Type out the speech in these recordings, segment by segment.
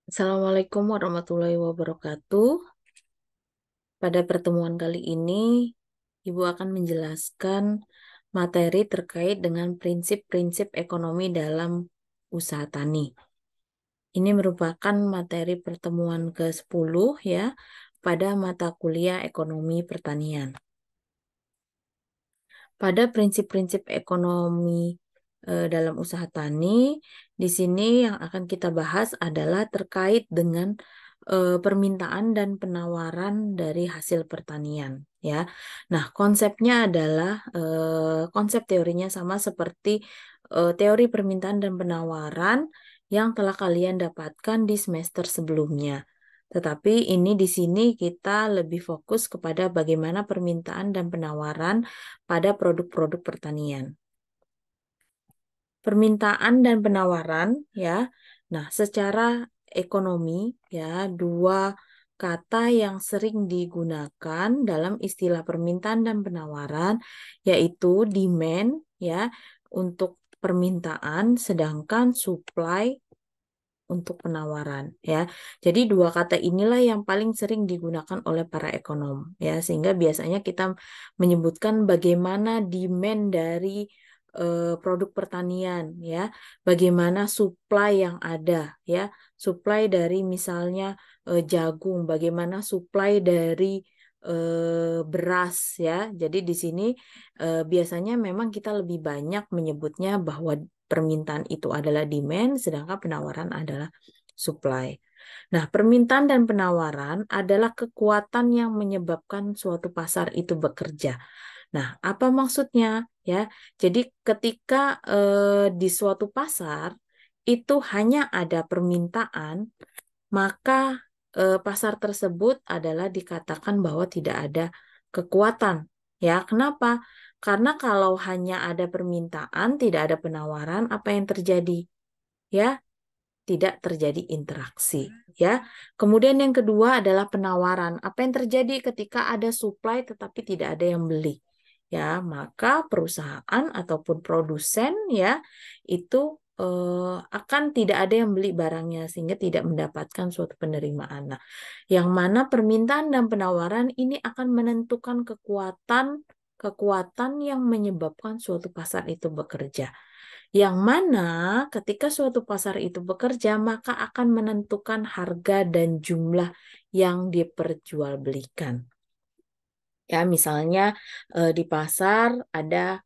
Assalamualaikum warahmatullahi wabarakatuh. Pada pertemuan kali ini, Ibu akan menjelaskan materi terkait dengan prinsip-prinsip ekonomi dalam usaha tani. Ini merupakan materi pertemuan ke-10 ya, pada mata kuliah ekonomi pertanian. Pada prinsip-prinsip ekonomi dalam usaha tani, di sini yang akan kita bahas adalah terkait dengan permintaan dan penawaran dari hasil pertanian, ya. Nah, konsepnya adalah konsep teorinya sama seperti teori permintaan dan penawaran yang telah kalian dapatkan di semester sebelumnya. Tetapi ini di sini kita lebih fokus kepada bagaimana permintaan dan penawaran pada produk-produk pertanian. Permintaan dan penawaran ya. Nah, secara ekonomi ya, dua kata yang sering digunakan dalam istilah permintaan dan penawaran yaitu demand ya untuk permintaan sedangkan supply untuk penawaran ya. Jadi dua kata inilah yang paling sering digunakan oleh para ekonom ya, sehingga biasanya kita menyebutkan bagaimana demand dari produk pertanian ya, bagaimana supply yang ada ya, supply dari misalnya jagung, bagaimana supply dari beras ya. Jadi di sini biasanya memang kita lebih banyak menyebutnya bahwa permintaan itu adalah demand, sedangkan penawaran adalah supply. Nah, permintaan dan penawaran adalah kekuatan yang menyebabkan suatu pasar itu bekerja. Nah, apa maksudnya? Ya, jadi ketika di suatu pasar itu hanya ada permintaan, maka pasar tersebut adalah dikatakan bahwa tidak ada kekuatan. Ya, kenapa? Karena kalau hanya ada permintaan, tidak ada penawaran, apa yang terjadi? Ya, tidak terjadi interaksi. Ya, kemudian yang kedua adalah penawaran. Apa yang terjadi ketika ada supply tetapi tidak ada yang beli? Ya, maka perusahaan ataupun produsen ya itu akan tidak ada yang beli barangnya sehingga tidak mendapatkan suatu penerimaan. Nah, yang mana permintaan dan penawaran ini akan menentukan kekuatan yang menyebabkan suatu pasar itu bekerja. Yang mana ketika suatu pasar itu bekerja, maka akan menentukan harga dan jumlah yang diperjualbelikan. Ya, misalnya di pasar ada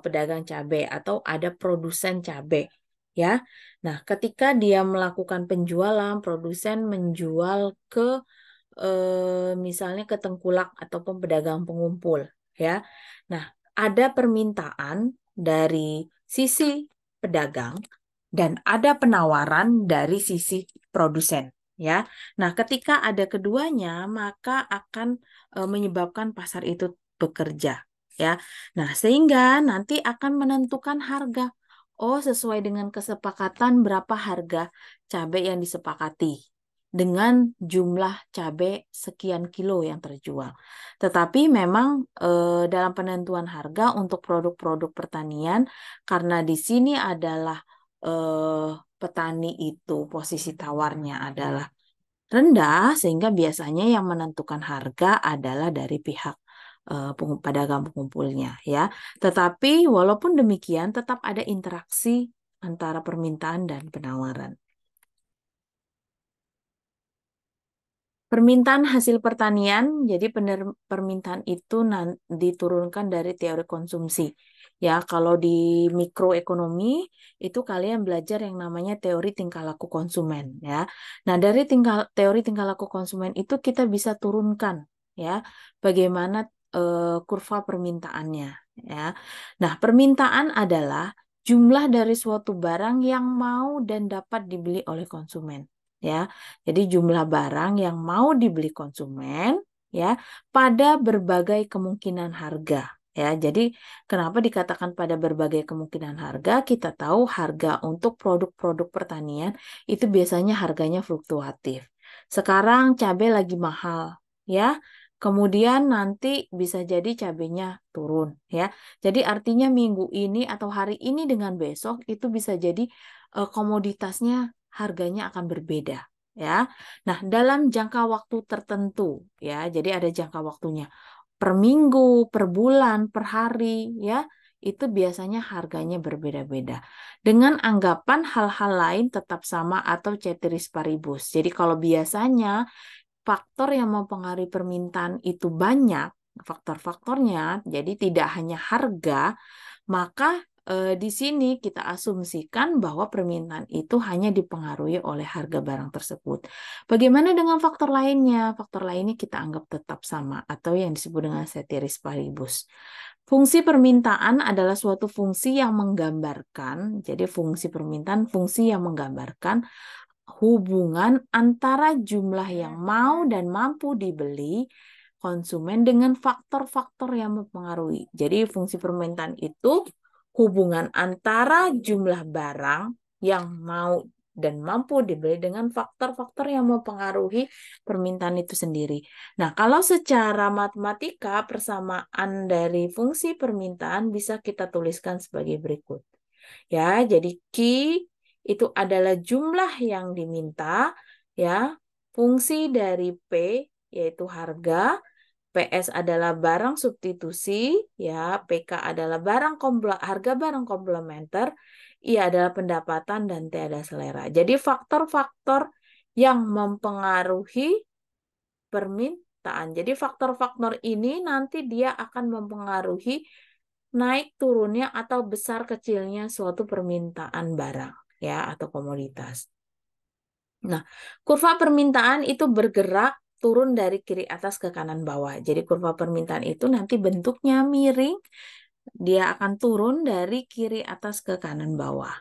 pedagang cabai atau ada produsen cabai, ya. Nah, ketika dia melakukan penjualan, produsen menjual ke misalnya ke tengkulak ataupun pedagang pengumpul, ya. Nah, ada permintaan dari sisi pedagang dan ada penawaran dari sisi produsen, ya. Nah, ketika ada keduanya, maka akan menyebabkan pasar itu bekerja, ya. Nah, sehingga nanti akan menentukan harga. Oh, sesuai dengan kesepakatan berapa harga cabai yang disepakati dengan jumlah cabai sekian kilo yang terjual. Tetapi memang dalam penentuan harga untuk produk-produk pertanian, karena di sini adalah petani itu posisi tawarnya adalah rendah, sehingga biasanya yang menentukan harga adalah dari pihak pedagang pengumpulnya ya. Tetapi walaupun demikian tetap ada interaksi antara permintaan dan penawaran. Permintaan hasil pertanian, jadi permintaan itu diturunkan dari teori konsumsi. Ya, kalau di mikroekonomi itu kalian belajar yang namanya teori tingkah laku konsumen. Ya, nah dari teori tingkah laku konsumen itu kita bisa turunkan, ya, bagaimana kurva permintaannya. Ya, nah permintaan adalah jumlah dari suatu barang yang mau dan dapat dibeli oleh konsumen. Ya, jadi jumlah barang yang mau dibeli konsumen ya pada berbagai kemungkinan harga. Ya, jadi kenapa dikatakan pada berbagai kemungkinan harga? Kita tahu harga untuk produk-produk pertanian itu biasanya harganya fluktuatif. Sekarang cabai lagi mahal, ya. Kemudian nanti bisa jadi cabainya turun, ya. Jadi artinya minggu ini atau hari ini dengan besok itu bisa jadi komoditasnya harganya akan berbeda ya. Nah, dalam jangka waktu tertentu ya. Jadi ada jangka waktunya per minggu, per bulan, per hari ya. Itu biasanya harganya berbeda-beda. Dengan anggapan hal-hal lain tetap sama atau ceteris paribus. Jadi kalau biasanya faktor yang mempengaruhi permintaan itu banyak, faktor-faktornya, jadi tidak hanya harga, maka di sini kita asumsikan bahwa permintaan itu hanya dipengaruhi oleh harga barang tersebut. Bagaimana dengan faktor lainnya? Faktor lainnya kita anggap tetap sama atau yang disebut dengan ceteris paribus. Fungsi permintaan adalah suatu fungsi yang menggambarkan, jadi fungsi permintaan, fungsi yang menggambarkan hubungan antara jumlah yang mau dan mampu dibeli konsumen dengan faktor-faktor yang mempengaruhi. Jadi fungsi permintaan itu hubungan antara jumlah barang yang mau dan mampu dibeli dengan faktor-faktor yang mempengaruhi permintaan itu sendiri. Nah, kalau secara matematika persamaan dari fungsi permintaan bisa kita tuliskan sebagai berikut. Ya, jadi Q itu adalah jumlah yang diminta, ya. Fungsi dari P yaitu harga, PS adalah barang substitusi, ya. PK adalah harga barang komplementer, I adalah pendapatan dan T adalah selera. Jadi faktor-faktor yang mempengaruhi permintaan. Jadi faktor-faktor ini nanti dia akan mempengaruhi naik turunnya atau besar kecilnya suatu permintaan barang ya atau komoditas. Nah, kurva permintaan itu bergerak turun dari kiri atas ke kanan bawah. Jadi kurva permintaan itu nanti bentuknya miring, dia akan turun dari kiri atas ke kanan bawah.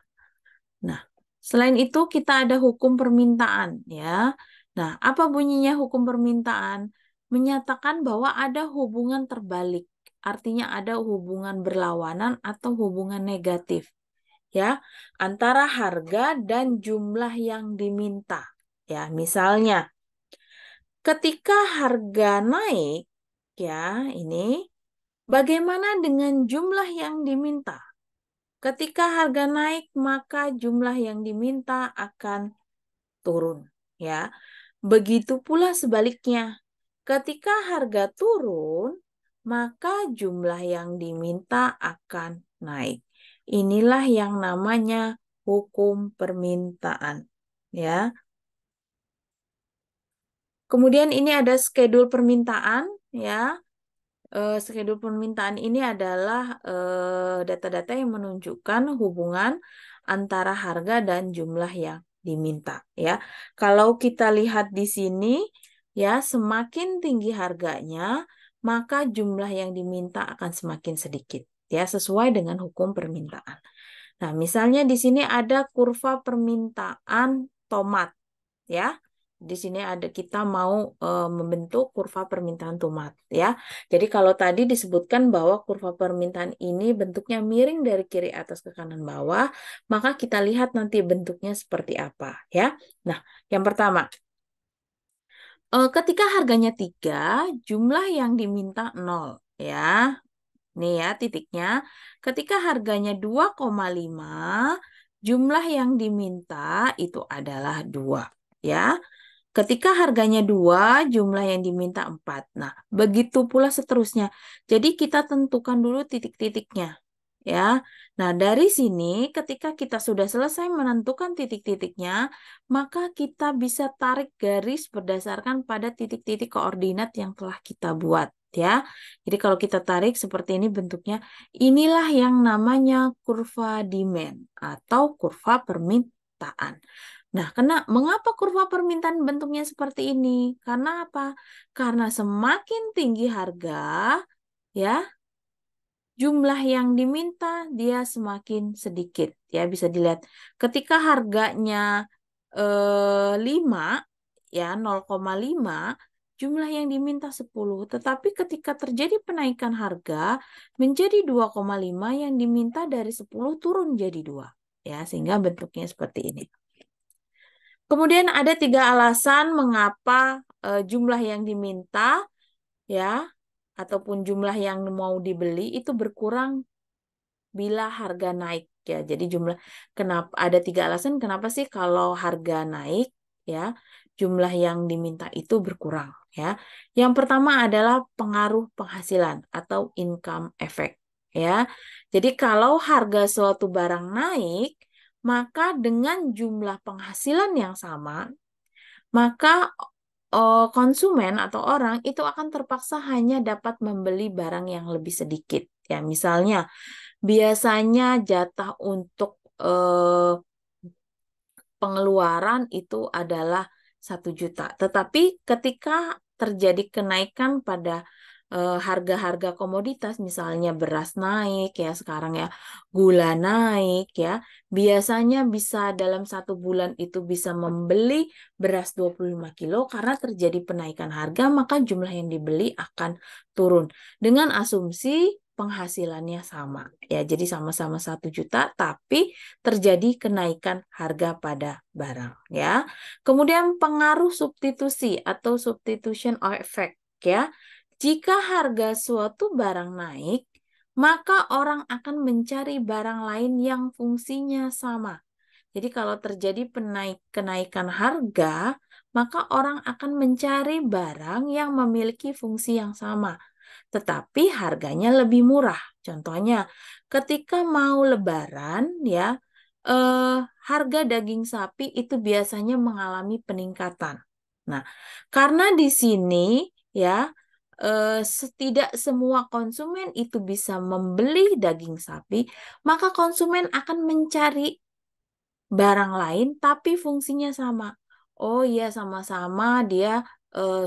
Nah, selain itu kita ada hukum permintaan ya. Nah, apa bunyinya hukum permintaan? Menyatakan bahwa ada hubungan terbalik. Artinya ada hubungan berlawanan atau hubungan negatif ya antara harga dan jumlah yang diminta. Ya, misalnya ketika harga naik ya, ini bagaimana dengan jumlah yang diminta? Ketika harga naik, maka jumlah yang diminta akan turun, ya. Begitu pula sebaliknya. Ketika harga turun, maka jumlah yang diminta akan naik. Inilah yang namanya hukum permintaan, ya. Kemudian ini ada schedule permintaan, ya. Schedule permintaan ini adalah data-data yang menunjukkan hubungan antara harga dan jumlah yang diminta ya. Kalau kita lihat di sini ya, semakin tinggi harganya, maka jumlah yang diminta akan semakin sedikit ya, sesuai dengan hukum permintaan. Nah, misalnya di sini ada kurva permintaan tomat ya. Di sini ada kita mau membentuk kurva permintaan tomat ya. Jadi kalau tadi disebutkan bahwa kurva permintaan ini bentuknya miring dari kiri atas ke kanan bawah, maka kita lihat nanti bentuknya seperti apa ya. Nah, yang pertama, ketika harganya 3, jumlah yang diminta 0 ya. Nih ya titiknya. Ketika harganya 2,5, jumlah yang diminta itu adalah 2 ya. Ketika harganya 2, jumlah yang diminta 4. Nah, begitu pula seterusnya. Jadi kita tentukan dulu titik-titiknya. Ya. Nah, dari sini ketika kita sudah selesai menentukan titik-titiknya, maka kita bisa tarik garis berdasarkan pada titik-titik koordinat yang telah kita buat. Ya. Jadi kalau kita tarik seperti ini bentuknya, inilah yang namanya kurva demand atau kurva permintaan. Nah, mengapa kurva permintaan bentuknya seperti ini? Karena apa? Karena semakin tinggi harga, ya, jumlah yang diminta dia semakin sedikit. Ya, bisa dilihat. Ketika harganya 5, ya 0,5, jumlah yang diminta 10. Tetapi ketika terjadi penaikan harga menjadi 2,5, yang diminta dari 10 turun jadi 2. Ya, sehingga bentuknya seperti ini. Kemudian ada 3 alasan mengapa jumlah yang diminta ya ataupun jumlah yang mau dibeli itu berkurang bila harga naik ya. Jadi kenapa ada 3 alasan kenapa sih kalau harga naik ya jumlah yang diminta itu berkurang ya. Yang pertama adalah pengaruh penghasilan atau income effect ya. Jadi kalau harga suatu barang naik, maka dengan jumlah penghasilan yang sama, maka konsumen atau orang itu akan terpaksa hanya dapat membeli barang yang lebih sedikit. Ya, misalnya biasanya jatah untuk pengeluaran itu adalah 1 juta. Tetapi ketika terjadi kenaikan pada harga-harga komoditas, misalnya beras naik ya sekarang ya, gula naik ya, biasanya bisa dalam 1 bulan itu bisa membeli beras 25 kilo karena terjadi penaikan harga, maka jumlah yang dibeli akan turun. Dengan asumsi penghasilannya sama ya, jadi sama-sama 1 juta tapi terjadi kenaikan harga pada barang ya. Kemudian pengaruh substitusi atau substitution effect ya. Jika harga suatu barang naik, maka orang akan mencari barang lain yang fungsinya sama. Jadi kalau terjadi kenaikan harga, maka orang akan mencari barang yang memiliki fungsi yang sama tetapi harganya lebih murah. Contohnya, ketika mau lebaran ya, harga daging sapi itu biasanya mengalami peningkatan. Nah, karena di sini ya, tidak semua konsumen itu bisa membeli daging sapi, maka konsumen akan mencari barang lain tapi fungsinya sama. Oh iya, sama-sama dia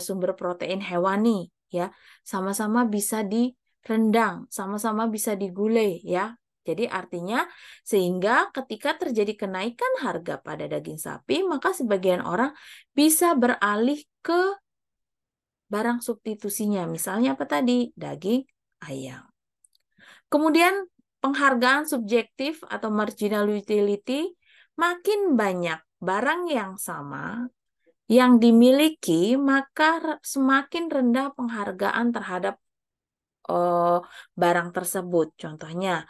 sumber protein hewani ya. Sama-sama bisa direndang, sama-sama bisa digulai ya. Jadi artinya sehingga ketika terjadi kenaikan harga pada daging sapi, maka sebagian orang bisa beralih ke barang substitusinya. Misalnya apa tadi? Daging ayam. Kemudian penghargaan subjektif atau marginal utility, makin banyak barang yang sama yang dimiliki, maka semakin rendah penghargaan terhadap barang tersebut. Contohnya,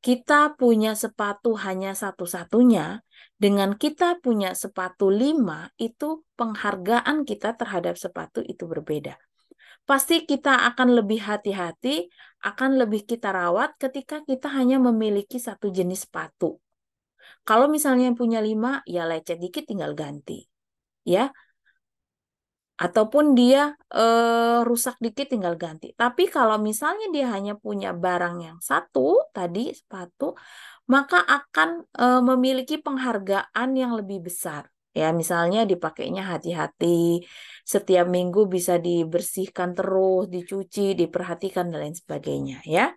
kita punya sepatu hanya satu-satunya, dengan kita punya sepatu 5, itu penghargaan kita terhadap sepatu itu berbeda. Pasti kita akan lebih hati-hati, akan lebih kita rawat ketika kita hanya memiliki satu jenis sepatu. Kalau misalnya punya 5, ya lecet dikit tinggal ganti. Ya, ataupun dia rusak dikit tinggal ganti. Tapi kalau misalnya dia hanya punya barang yang satu, tadi sepatu, maka akan memiliki penghargaan yang lebih besar. Ya, misalnya dipakainya hati-hati, setiap minggu bisa dibersihkan terus, dicuci, diperhatikan, dan lain sebagainya. Ya.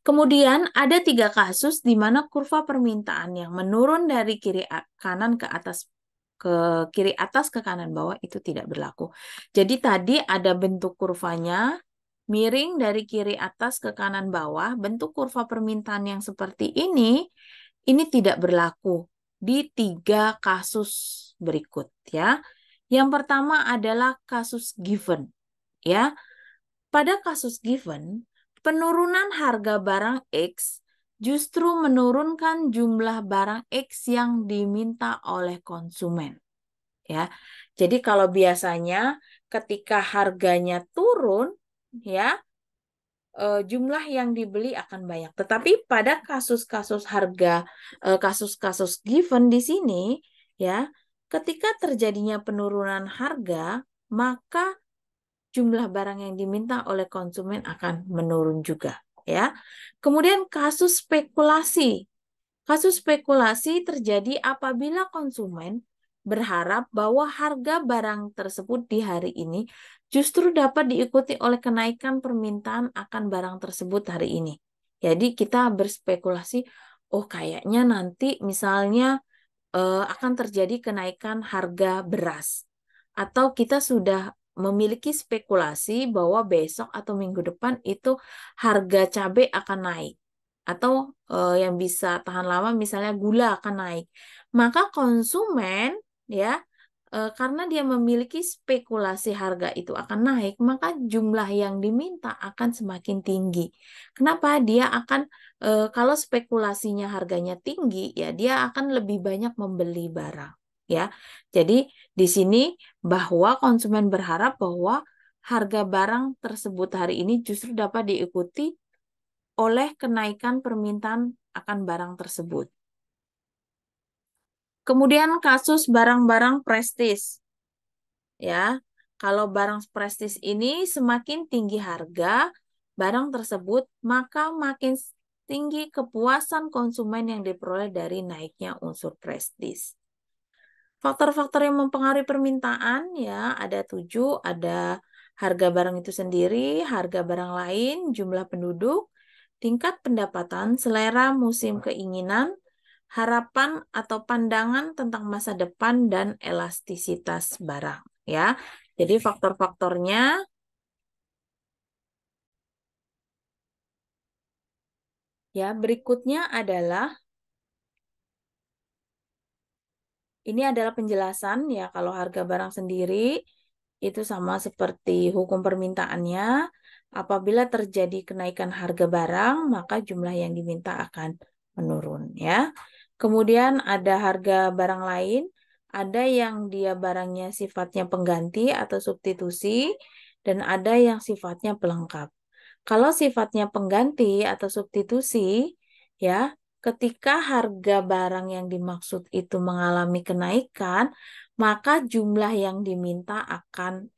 Kemudian ada 3 kasus di mana kurva permintaan yang menurun dari kanan ke atas kiri atas ke kanan bawah itu tidak berlaku. Jadi tadi ada bentuk kurvanya miring dari kiri atas ke kanan bawah, bentuk kurva permintaan yang seperti ini tidak berlaku di 3 kasus berikut ya. Yang pertama adalah kasus given ya. Pada kasus given, penurunan harga barang X justru menurunkan jumlah barang X yang diminta oleh konsumen. Ya. Jadi kalau biasanya ketika harganya turun, ya, jumlah yang dibeli akan banyak. Tetapi pada kasus-kasus given di sini, ya, ketika terjadinya penurunan harga, maka jumlah barang yang diminta oleh konsumen akan menurun juga, ya. Kemudian kasus spekulasi. Kasus spekulasi terjadi apabila konsumen berharap bahwa harga barang tersebut di hari ini justru dapat diikuti oleh kenaikan permintaan akan barang tersebut hari ini. Jadi kita berspekulasi, oh kayaknya nanti misalnya akan terjadi kenaikan harga beras. Atau kita sudah memiliki spekulasi bahwa besok atau minggu depan itu harga cabai akan naik. Atau yang bisa tahan lama misalnya gula akan naik. Maka konsumen ya karena dia memiliki spekulasi harga itu akan naik, maka jumlah yang diminta akan semakin tinggi. Kenapa? Dia akan kalau spekulasinya harganya tinggi, ya dia akan lebih banyak membeli barang, ya. Jadi di sini bahwa konsumen berharap bahwa harga barang tersebut hari ini justru dapat diikuti oleh kenaikan permintaan akan barang tersebut. Kemudian kasus barang-barang prestis. Ya, kalau barang prestis ini semakin tinggi harga barang tersebut, maka makin tinggi kepuasan konsumen yang diperoleh dari naiknya unsur prestis. Faktor-faktor yang mempengaruhi permintaan ya ada 7, ada harga barang itu sendiri, harga barang lain, jumlah penduduk, tingkat pendapatan, selera, musim keinginan, harapan atau pandangan tentang masa depan dan elastisitas barang ya. Jadi faktor-faktornya ya berikutnya adalah ini adalah penjelasan ya kalau harga barang sendiri itu sama seperti hukum permintaannya. Apabila terjadi kenaikan harga barang, maka jumlah yang diminta akan menurun ya. Kemudian ada harga barang lain, ada yang dia barangnya sifatnya pengganti atau substitusi dan ada yang sifatnya pelengkap. Kalau sifatnya pengganti atau substitusi, ya, ketika harga barang yang dimaksud itu mengalami kenaikan, maka jumlah yang diminta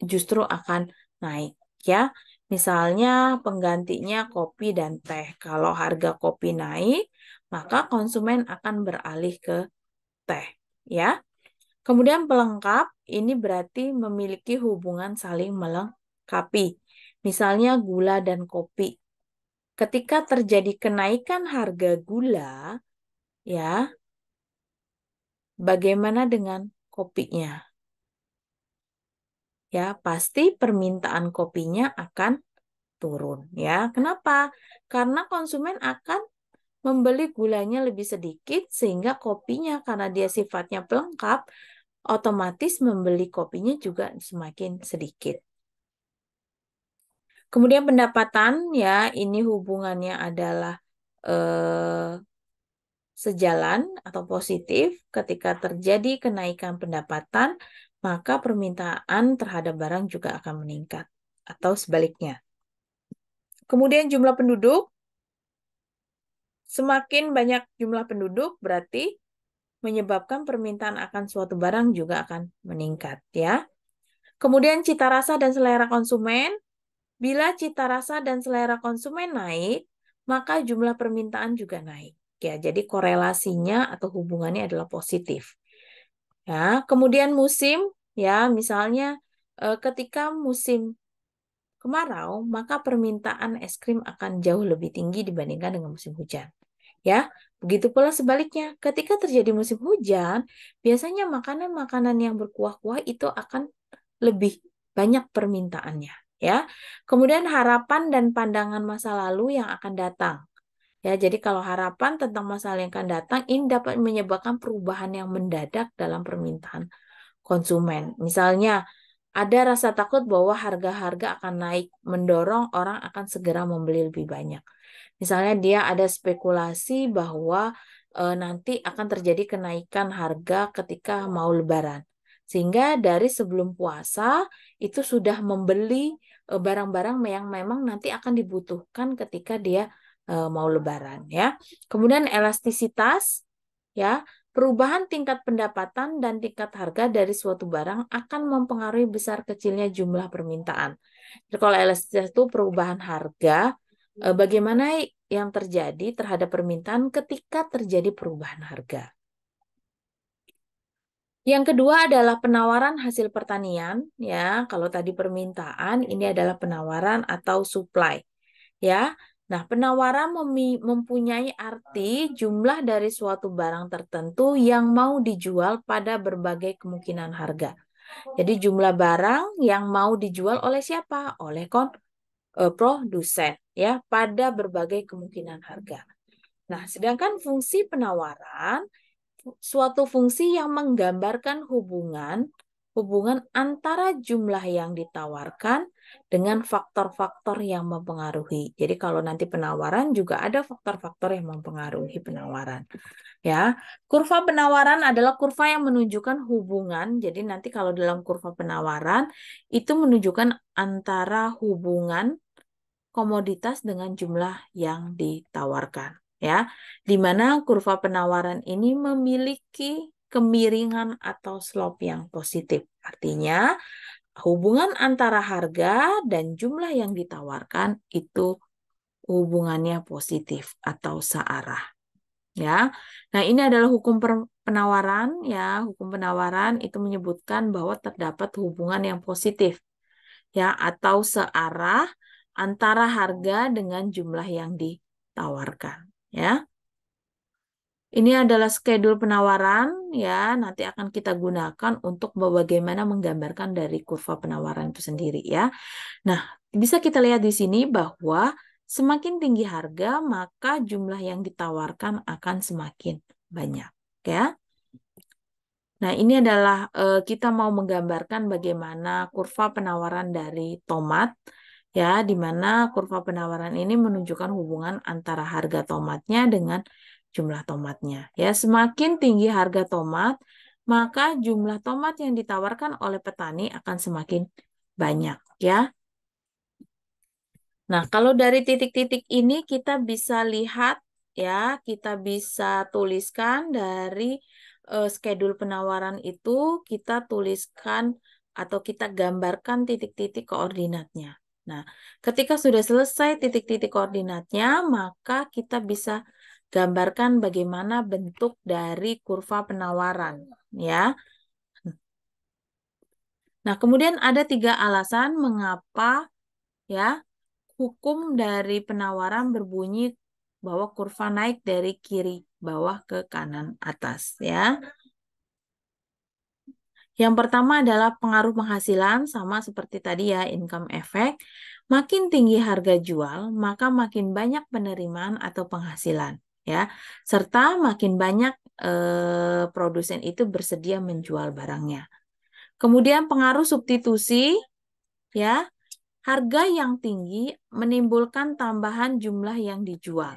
justru akan naik, ya. Misalnya penggantinya kopi dan teh. Kalau harga kopi naik, maka konsumen akan beralih ke teh, ya. Kemudian pelengkap ini berarti memiliki hubungan saling melengkapi. Misalnya gula dan kopi. Ketika terjadi kenaikan harga gula, ya, bagaimana dengan kopinya? Ya, pasti permintaan kopinya akan turun, ya. Kenapa? Karena konsumen akan membeli gulanya lebih sedikit sehingga kopinya karena dia sifatnya pelengkap, otomatis membeli kopinya juga semakin sedikit. Kemudian pendapatan ya, ini hubungannya adalah eh, sejalan atau positif. Ketika terjadi kenaikan pendapatan, maka permintaan terhadap barang juga akan meningkat atau sebaliknya. Kemudian jumlah penduduk, semakin banyak jumlah penduduk berarti menyebabkan permintaan akan suatu barang juga akan meningkat ya. Kemudian cita rasa dan selera konsumen. Bila cita rasa dan selera konsumen naik, maka jumlah permintaan juga naik. Ya, jadi korelasinya atau hubungannya adalah positif. Ya, kemudian musim, ya, misalnya ketika musim kemarau, maka permintaan es krim akan jauh lebih tinggi dibandingkan dengan musim hujan. Ya, begitu pula sebaliknya. Ketika terjadi musim hujan, biasanya makanan-makanan yang berkuah-kuah itu akan lebih banyak permintaannya, ya. Kemudian harapan dan pandangan masa lalu yang akan datang. Ya, jadi kalau harapan tentang masa lalu yang akan datang ini dapat menyebabkan perubahan yang mendadak dalam permintaan konsumen. Misalnya, ada rasa takut bahwa harga-harga akan naik, mendorong orang akan segera membeli lebih banyak. Misalnya dia ada spekulasi bahwa nanti akan terjadi kenaikan harga ketika mau Lebaran. Sehingga dari sebelum puasa itu sudah membeli barang-barang yang memang nanti akan dibutuhkan ketika dia mau Lebaran ya. Kemudian elastisitas ya, perubahan tingkat pendapatan dan tingkat harga dari suatu barang akan mempengaruhi besar kecilnya jumlah permintaan. Jadi kalau elastisitas itu perubahan harga, bagaimana yang terjadi terhadap permintaan ketika terjadi perubahan harga. Yang kedua adalah penawaran hasil pertanian, ya. Kalau tadi permintaan, ini adalah penawaran atau supply, ya. Nah, penawaran mempunyai arti jumlah dari suatu barang tertentu yang mau dijual pada berbagai kemungkinan harga. Jadi jumlah barang yang mau dijual oleh siapa? Oleh produsen, ya, pada berbagai kemungkinan harga. Nah, sedangkan fungsi penawaran suatu fungsi yang menggambarkan hubungan hubungan antara jumlah yang ditawarkan dengan faktor-faktor yang mempengaruhi. Jadi kalau nanti penawaran juga ada faktor-faktor yang mempengaruhi penawaran. Ya, kurva penawaran adalah kurva yang menunjukkan hubungan. Jadi nanti kalau dalam kurva penawaran itu menunjukkan antara hubungan komoditas dengan jumlah yang ditawarkan. Ya, di mana kurva penawaran ini memiliki kemiringan atau slope yang positif. Artinya, hubungan antara harga dan jumlah yang ditawarkan itu hubungannya positif atau searah. Ya, nah ini adalah hukum penawaran. Ya, hukum penawaran itu menyebutkan bahwa terdapat hubungan yang positif, ya, atau searah antara harga dengan jumlah yang ditawarkan. Ya, ini adalah schedule penawaran. Ya, nanti akan kita gunakan untuk bagaimana menggambarkan dari kurva penawaran itu sendiri. Ya, nah bisa kita lihat di sini bahwa semakin tinggi harga, maka jumlah yang ditawarkan akan semakin banyak. Ya. Nah, ini adalah kita mau menggambarkan bagaimana kurva penawaran dari tomat, ya, di mana kurva penawaran ini menunjukkan hubungan antara harga tomatnya dengan jumlah tomatnya. Ya, semakin tinggi harga tomat, maka jumlah tomat yang ditawarkan oleh petani akan semakin banyak, ya. Nah, kalau dari titik-titik ini kita bisa lihat, ya, kita bisa tuliskan dari schedule penawaran itu, kita tuliskan atau kita gambarkan titik-titik koordinatnya. Nah, ketika sudah selesai titik-titik koordinatnya, maka kita bisa gambarkan bagaimana bentuk dari kurva penawaran, ya. Nah, kemudian ada 3 alasan mengapa, ya, hukum dari penawaran berbunyi bahwa kurva naik dari kiri bawah ke kanan atas, ya. Yang pertama adalah pengaruh penghasilan, sama seperti tadi ya, income effect. Makin tinggi harga jual, maka makin banyak penerimaan atau penghasilan, ya. Serta makin banyak produsen itu bersedia menjual barangnya. Kemudian pengaruh substitusi, ya. Harga yang tinggi menimbulkan tambahan jumlah yang dijual.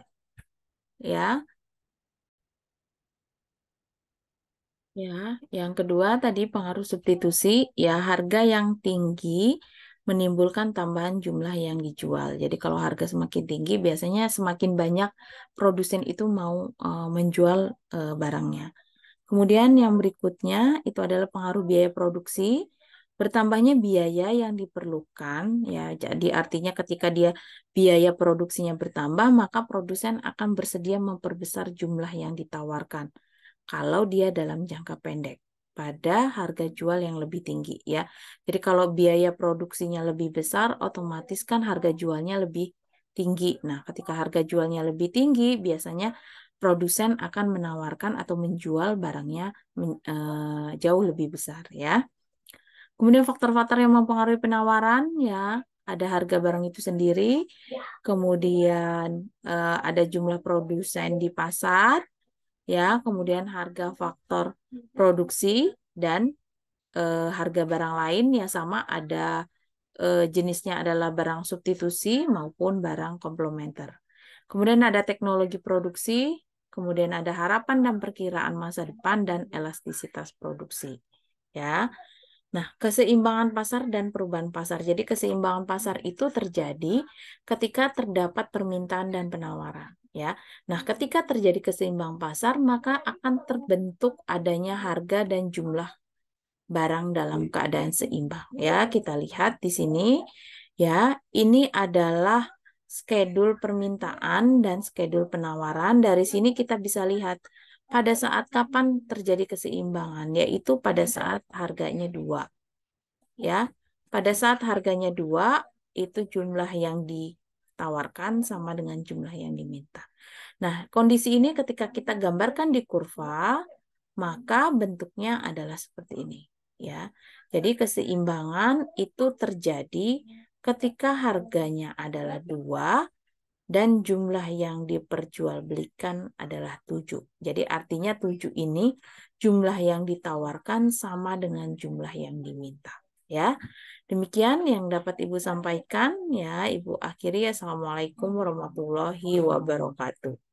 Ya, ya. Yang kedua tadi pengaruh substitusi, ya harga yang tinggi menimbulkan tambahan jumlah yang dijual. Jadi kalau harga semakin tinggi, biasanya semakin banyak produsen itu mau menjual barangnya. Kemudian yang berikutnya itu adalah pengaruh biaya produksi. Bertambahnya biaya yang diperlukan, ya, jadi artinya ketika dia biaya produksinya bertambah, maka produsen akan bersedia memperbesar jumlah yang ditawarkan kalau dia dalam jangka pendek pada harga jual yang lebih tinggi, ya. Jadi kalau biaya produksinya lebih besar, otomatis kan harga jualnya lebih tinggi. Nah, ketika harga jualnya lebih tinggi, biasanya produsen akan menawarkan atau menjual barangnya jauh lebih besar, ya. Kemudian faktor-faktor yang mempengaruhi penawaran, ya, ada harga barang itu sendiri, kemudian ada jumlah produsen di pasar, ya, kemudian harga faktor produksi dan harga barang lain ya, sama ada jenisnya adalah barang substitusi maupun barang komplementer. Kemudian ada teknologi produksi, kemudian ada harapan dan perkiraan masa depan dan elastisitas produksi. Ya. Nah, keseimbangan pasar dan perubahan pasar. Jadi keseimbangan pasar itu terjadi ketika terdapat permintaan dan penawaran, ya. Nah, ketika terjadi keseimbangan pasar, maka akan terbentuk adanya harga dan jumlah barang dalam keadaan seimbang. Ya, kita lihat di sini, ya, ini adalah schedule permintaan dan schedule penawaran. Dari sini kita bisa lihat pada saat kapan terjadi keseimbangan, yaitu pada saat harganya 2. Ya, pada saat harganya 2, itu jumlah yang ditawarkan sama dengan jumlah yang diminta. Nah, kondisi ini ketika kita gambarkan di kurva, maka bentuknya adalah seperti ini, ya. Jadi keseimbangan itu terjadi ketika harganya adalah 2 dan jumlah yang diperjualbelikan adalah 7. Jadi artinya 7 ini jumlah yang ditawarkan sama dengan jumlah yang diminta. Ya, demikian yang dapat Ibu sampaikan. Ya, Ibu akhiri. Assalamualaikum warahmatullahi wabarakatuh.